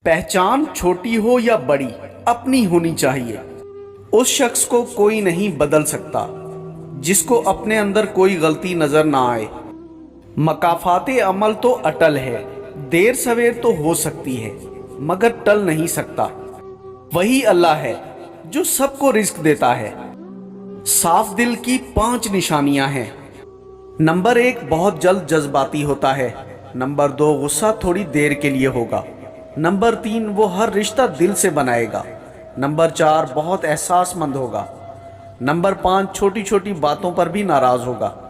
पहचान छोटी हो या बड़ी अपनी होनी चाहिए। उस शख्स को कोई नहीं बदल सकता जिसको अपने अंदर कोई गलती नजर ना आए। मकाफाते अमल तो अटल है, देर सवेर तो हो सकती है मगर टल नहीं सकता। वही अल्लाह है जो सबको रिस्क देता है। साफ दिल की 5 निशानियां हैं। नंबर 1, बहुत जल्द जज्बाती होता है। नंबर 2, गुस्सा थोड़ी देर के लिए होगा। नंबर 3, वो हर रिश्ता दिल से बनाएगा। नंबर 4, बहुत एहसासमंद होगा। नंबर 5, छोटी छोटी बातों पर भी नाराज होगा।